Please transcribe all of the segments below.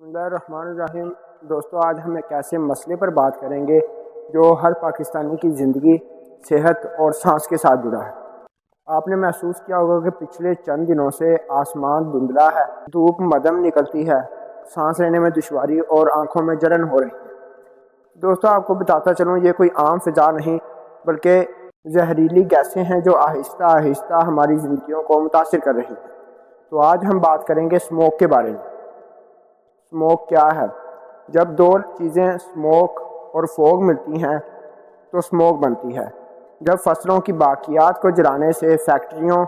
बिस्मिल्लाहिर्रहमानिर्रहीम। दोस्तों, आज हम एक ऐसे मसले पर बात करेंगे जो हर पाकिस्तानी की ज़िंदगी, सेहत और सांस के साथ जुड़ा है। आपने महसूस किया होगा कि पिछले चंद दिनों से आसमान धुंधला है, धूप मध्यम निकलती है, सांस लेने में दुश्वारी और आंखों में जलन हो रही है। दोस्तों, आपको बताता चलूँ, ये कोई आम फिजा नहीं बल्कि जहरीली गैसें हैं जो आहिस्ता आहिस्ता हमारी ज़िंदगियों को मुतासिर कर रही हैं। तो आज हम बात करेंगे स्मोक के बारे में। स्मोक क्या है? जब दो चीज़ें स्मोक और फॉग मिलती हैं तो स्मोक बनती है। जब फसलों की बाकियात को जलाने से फैक्ट्रियों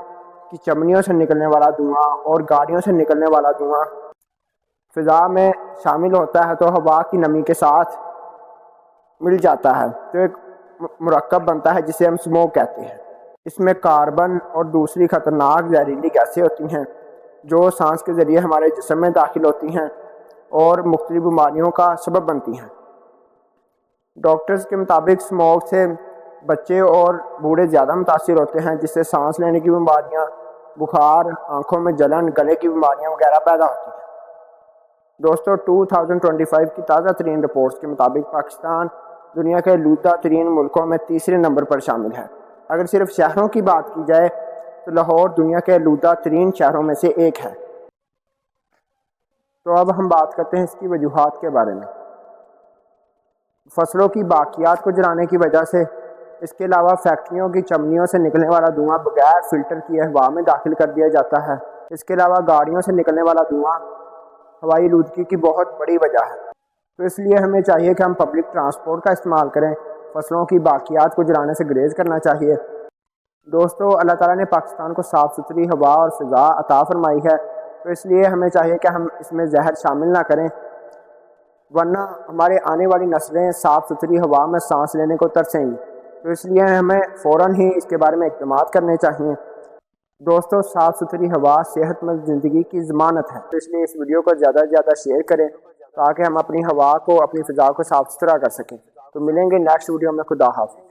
की चमनियों से निकलने वाला धुआं और गाड़ियों से निकलने वाला धुआं फ़िज़ा में शामिल होता है तो हवा की नमी के साथ मिल जाता है तो एक मुरक्कब बनता है जिसे हम स्मोक कहते हैं। इसमें कार्बन और दूसरी ख़तरनाक जहरीली गैसें होती हैं जो सांस के ज़रिए हमारे जिस्म में दाखिल होती हैं और मुख्तलिफ बीमारियों का सबब बनती हैं। डॉक्टर्स के मुताबिक स्मोक से बच्चे और बूढ़े ज़्यादा मुतासिर होते हैं, जिससे सांस लेने की बीमारियां, बुखार, आंखों में जलन, गले की बीमारियां वगैरह पैदा होती हैं। दोस्तों, 2025 की ताज़ा तरीन रिपोर्ट्स के मुताबिक पाकिस्तान दुनिया के आलूदा तरीन मुल्कों में तीसरे नंबर पर शामिल है। अगर सिर्फ शहरों की बात की जाए तो लाहौर दुनिया के आलूदा तरीन शहरों में से एक है। तो अब हम बात करते हैं इसकी वजूहात के बारे में। फसलों की बाकियात को जलाने की वजह से, इसके अलावा फैक्ट्रियों की चमनियों से निकलने वाला धुआं बगैर फ़िल्टर किए हवा में दाखिल कर दिया जाता है। इसके अलावा गाड़ियों से निकलने वाला धुआं हवाई आलूदगी की बहुत बड़ी वजह है। तो इसलिए हमें चाहिए कि हम पब्लिक ट्रांसपोर्ट का इस्तेमाल करें। फसलों की बाकियात को जलाने से गुरेज करना चाहिए। दोस्तों, अल्लाह ताला ने पाकिस्तान को साफ़ सुथरी हवा और फ़िज़ा अता फरमाई है, तो इसलिए हमें चाहिए कि हम इसमें जहर शामिल ना करें, वरना हमारे आने वाली नस्लें साफ़ सुथरी हवा में सांस लेने को तरसेंगी। तो इसलिए हमें फ़ौरन ही इसके बारे में इक़दाम करने चाहिए। दोस्तों, साफ़ सुथरी हवा सेहतमंद ज़िंदगी की ज़मानत है, तो इसलिए इस वीडियो को ज़्यादा से ज़्यादा शेयर करें ताकि हम अपनी हवा को, अपनी फ़िज़ा को साफ़ सुथरा कर सकें। तो मिलेंगे नेक्स्ट वीडियो में। खुदा हाफ़िज़।